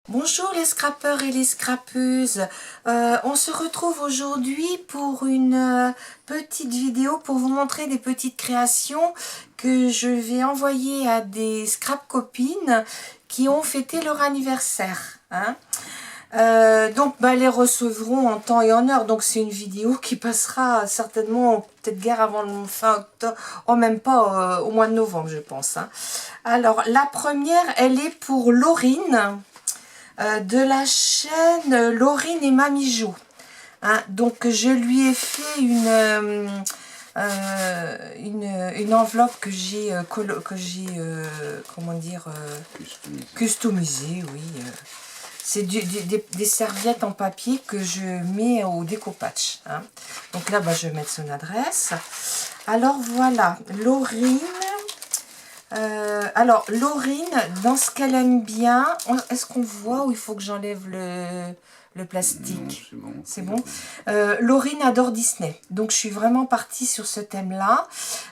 Bonjour les scrappeurs et les scrappeuses, on se retrouve aujourd'hui pour une petite vidéo pour vous montrer des petites créations que je vais envoyer à des scrap copines qui ont fêté leur anniversaire. Donc les recevront en temps et en heure, donc c'est une vidéo qui passera certainement peut-être guère avant le fin octobre, oh même pas au mois de novembre je pense. Alors la première elle est pour Laurine. De la chaîne Laurine et Mamie Jo. Donc je lui ai fait une enveloppe que j'ai comment dire customisée, oui. C'est des serviettes en papier que je mets au découpage. Donc là, je vais mettre son adresse. Alors voilà, Laurine. Alors, Laurine, dans ce qu'elle aime bien, est-ce qu'on voit ou il faut que j'enlève le plastique? C'est bon. Laurine adore Disney, donc je suis vraiment partie sur ce thème-là.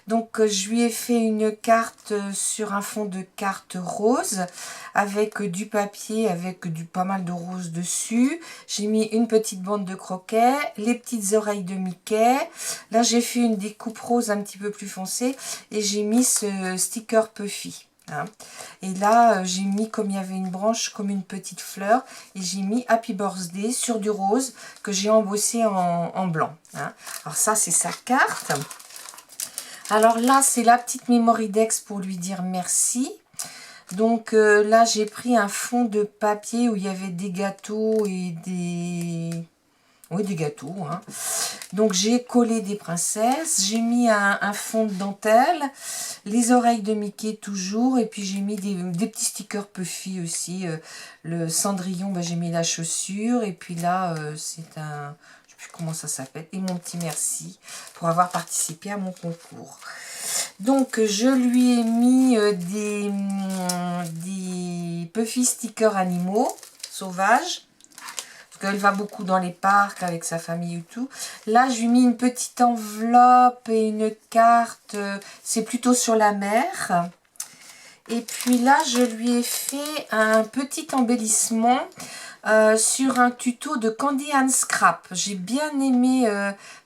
Donc, je lui ai fait une carte sur un fond de carte rose, avec du papier, avec pas mal de rose dessus. J'ai mis une petite bande de croquets, les petites oreilles de Mickey. Là, j'ai fait une découpe rose un petit peu plus foncée et j'ai mis ce sticker Puffy. Et là, j'ai mis, comme il y avait une branche, comme une petite fleur, et j'ai mis Happy Birthday sur du rose que j'ai embossé en blanc. Alors ça, c'est sa carte. Alors là, c'est la petite Mémoridex pour lui dire merci. Donc là, j'ai pris un fond de papier où il y avait des gâteaux et des... Oui, des gâteaux. Donc, j'ai collé des princesses. J'ai mis un fond de dentelle. Les oreilles de Mickey toujours. Et puis, j'ai mis des petits stickers Puffy aussi. Le Cendrillon, j'ai mis la chaussure. Et puis là, c'est un... Je sais plus comment ça s'appelle. Et mon petit merci pour avoir participé à mon concours. Donc, je lui ai mis des Puffy stickers animaux sauvages. Parce qu'elle va beaucoup dans les parcs avec sa famille et tout. Là, je lui ai mis une petite enveloppe et une carte. C'est plutôt sur la mer. Et puis là, je lui ai fait un petit embellissement sur un tuto de Candy and Scrap. J'ai bien aimé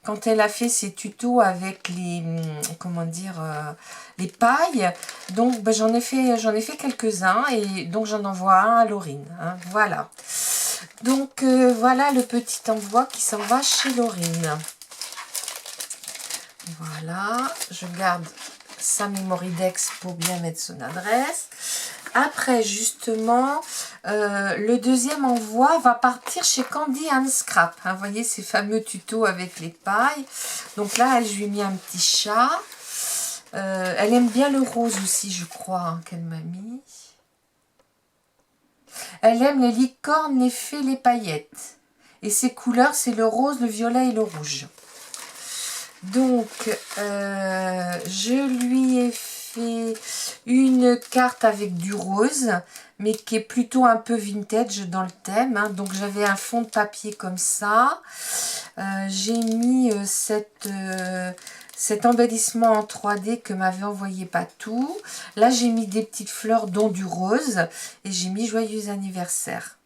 quand elle a fait ses tutos avec les, comment dire, les pailles. Donc j'en ai fait quelques-uns et donc j'en envoie un à Laurine. Voilà. Donc voilà le petit envoi qui s'en va chez Laurine. Voilà, je garde sa Mémoridex pour bien mettre son adresse. Après, justement, le deuxième envoi va partir chez Candy and Scrap. Vous voyez ces fameux tutos avec les pailles. Donc là, je lui ai mis un petit chat. Elle aime bien le rose aussi, je crois, qu'elle m'a mis. Elle aime les licornes, les fées, les paillettes. Et ses couleurs, c'est le rose, le violet et le rouge. Donc, je lui ai fait une carte avec du rose, mais qui est plutôt un peu vintage dans le thème. Donc, j'avais un fond de papier comme ça. J'ai mis cet embellissement en 3D que m'avait envoyé Patou. Là, j'ai mis des petites fleurs, dont du rose. Et j'ai mis joyeux anniversaire.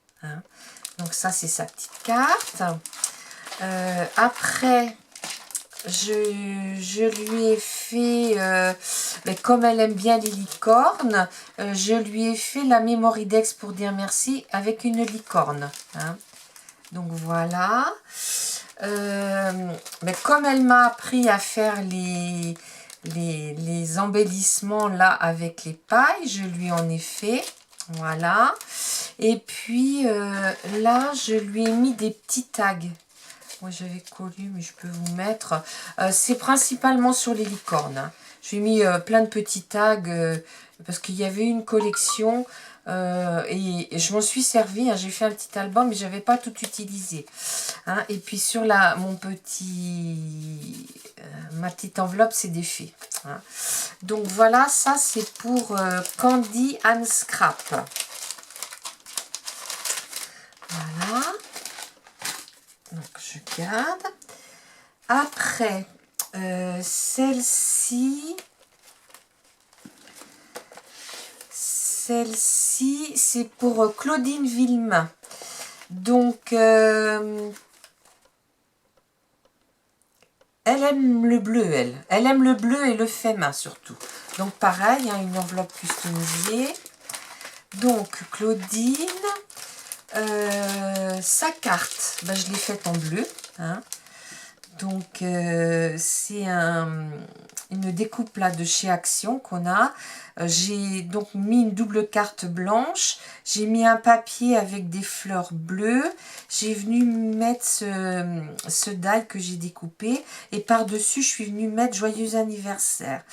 Donc, ça, c'est sa petite carte. Après... Je lui ai fait, comme elle aime bien les licornes, je lui ai fait la Mémoridex pour dire merci avec une licorne. Donc voilà. Comme elle m'a appris à faire les embellissements là avec les pailles, je lui en ai fait. Voilà. Et puis là, je lui ai mis des petits tags. Moi j'avais collé, mais je peux vous mettre. C'est principalement sur les licornes. J'ai mis plein de petits tags parce qu'il y avait une collection et je m'en suis servi. J'ai fait un petit album, mais j'avais pas tout utilisé. Et puis sur ma petite enveloppe, c'est des fées. Donc voilà, ça c'est pour Candy and Scrap. Voilà. Donc je garde. Après, celle-ci, celle-ci, c'est pour Claudine Villemain. Donc, elle aime le bleu, elle. Elle aime le bleu et le fait main surtout. Donc, pareil, hein, une enveloppe customisée. Donc, Claudine, sa carte, ben, je l'ai faite en bleu. Hein. Donc, c'est une découpe là de chez Action qu'on a. J'ai donc mis une double carte blanche. J'ai mis un papier avec des fleurs bleues. J'ai venu mettre ce die que j'ai découpé. Et par-dessus, je suis venue mettre Joyeux anniversaire.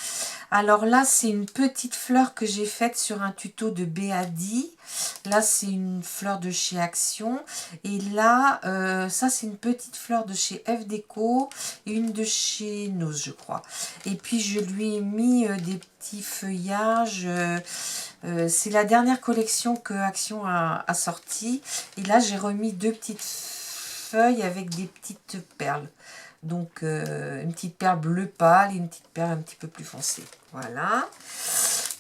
Alors là, c'est une petite fleur que j'ai faite sur un tuto de Béadi. Là, c'est une fleur de chez Action. Et là, ça, c'est une petite fleur de chez F Déco et une de chez Nose, je crois. Et puis, je lui ai mis des petits feuillages. C'est la dernière collection que Action a sortie. Et là, j'ai remis deux petites feuilles avec des petites perles. Donc, une petite perle bleu pâle et une petite perle un petit peu plus foncée. Voilà.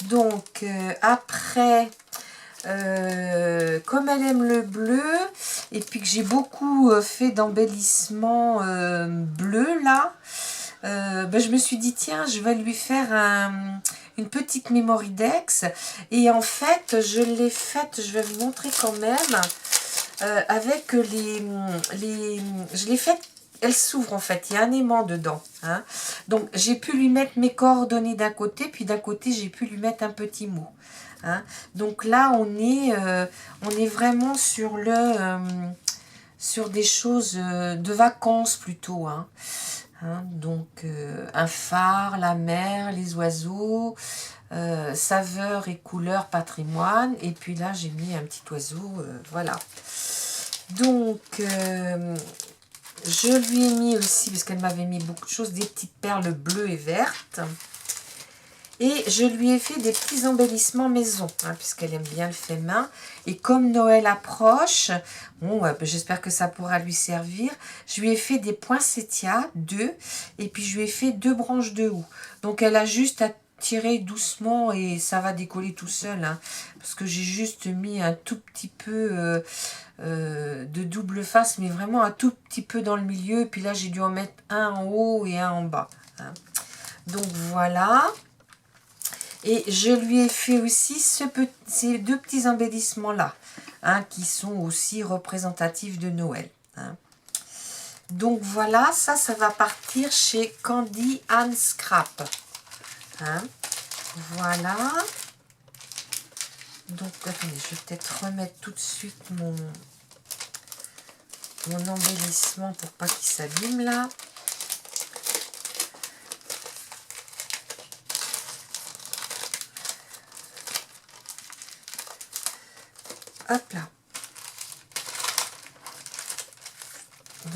Donc, après... comme elle aime le bleu et puis que j'ai beaucoup fait d'embellissement bleu là, ben, je me suis dit tiens, je vais lui faire une petite Mémoridex. Et en fait je l'ai faite, je vais vous montrer quand même, avec je l'ai faite, elle s'ouvre en fait, il y a un aimant dedans, hein. Donc j'ai pu lui mettre mes coordonnées d'un côté, puis d'un côté j'ai pu lui mettre un petit mot. Hein. Donc là, on est vraiment sur sur des choses de vacances plutôt. Hein. Hein, donc, un phare, la mer, les oiseaux, saveur et couleur, patrimoine. Et puis là, j'ai mis un petit oiseau, voilà. Donc, je lui ai mis aussi, parce qu'elle m'avait mis beaucoup de choses, des petites perles bleues et vertes. Et je lui ai fait des petits embellissements maison, hein, puisqu'elle aime bien le fait main. Et comme Noël approche, bon, j'espère que ça pourra lui servir, je lui ai fait des poinsettias, 2, et puis je lui ai fait 2 branches de houx. Donc elle a juste à tirer doucement et ça va décoller tout seul, hein, parce que j'ai juste mis un tout petit peu de double face, mais vraiment un tout petit peu dans le milieu. Puis là, j'ai dû en mettre un en haut et un en bas. Hein. Donc voilà. Et je lui ai fait aussi ces 2 petits embellissements-là, hein, qui sont aussi représentatifs de Noël. Hein. Donc voilà, ça va partir chez Candy and Scrap. Hein. Voilà. Donc, attendez, je vais peut-être remettre tout de suite mon embellissement pour pas qu'il s'abîme là. Hop là.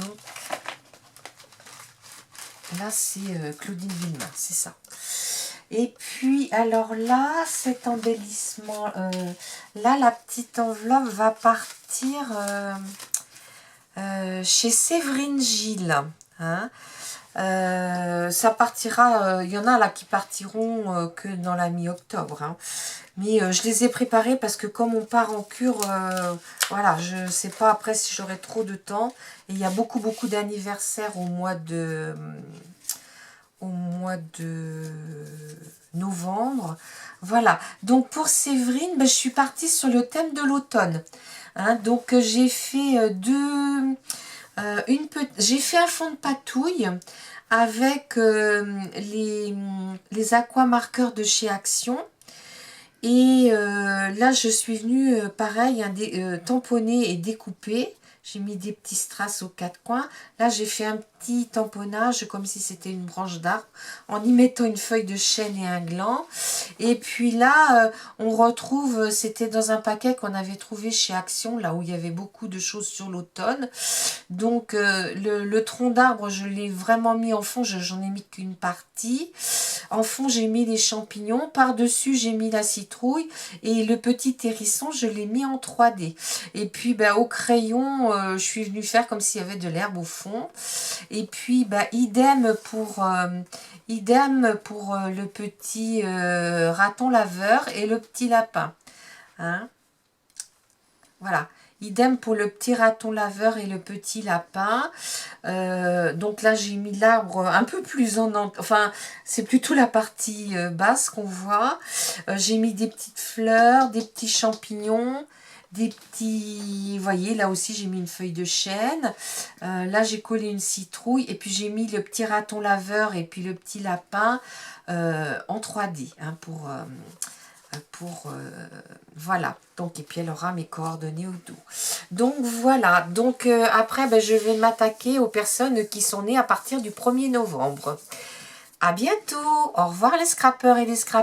Donc, là, c'est Claudine Villemain, c'est ça. Et puis, alors là, cet embellissement, là, la petite enveloppe va partir chez Séverine Gilles. Hein. Ça partira, il y en a là qui partiront que dans la mi-octobre. Hein. Mais je les ai préparés parce que comme on part en cure, voilà, je ne sais pas après si j'aurai trop de temps. Et il y a beaucoup d'anniversaires au mois de novembre. Voilà, donc pour Séverine, ben, je suis partie sur le thème de l'automne. Hein, donc j'ai fait j'ai fait un fond de patouille avec les aquamarqueurs de chez Action. Et là, je suis venue, pareil, tamponner et découper. J'ai mis des petits strass aux 4 coins. Là, j'ai fait un petit tamponnage comme si c'était une branche d'arbre en y mettant une feuille de chêne et un gland. Et puis là, on retrouve, c'était dans un paquet qu'on avait trouvé chez Action, là où il y avait beaucoup de choses sur l'automne. Donc, le tronc d'arbre, je l'ai vraiment mis en fond. J'en ai mis qu'une partie. En fond, j'ai mis les champignons. Par-dessus, j'ai mis la citrouille. Et le petit hérisson, je l'ai mis en 3D. Et puis, ben, au crayon, je suis venue faire comme s'il y avait de l'herbe au fond. Et puis, ben, idem pour le petit raton laveur et le petit lapin. Hein? Voilà. Idem pour le petit raton laveur et le petit lapin. Donc là, j'ai mis l'arbre un peu plus enfin, c'est plutôt la partie basse qu'on voit. J'ai mis des petites fleurs, des petits champignons, des petits... Vous voyez, là aussi, j'ai mis une feuille de chêne. Là, j'ai collé une citrouille. Et puis, j'ai mis le petit raton laveur et puis le petit lapin en 3D hein, voilà, donc et puis elle aura mes coordonnées au dos. Donc voilà, donc après ben, je vais m'attaquer aux personnes qui sont nées à partir du 1er novembre. À bientôt, au revoir les scrappeurs et les scrappeurs.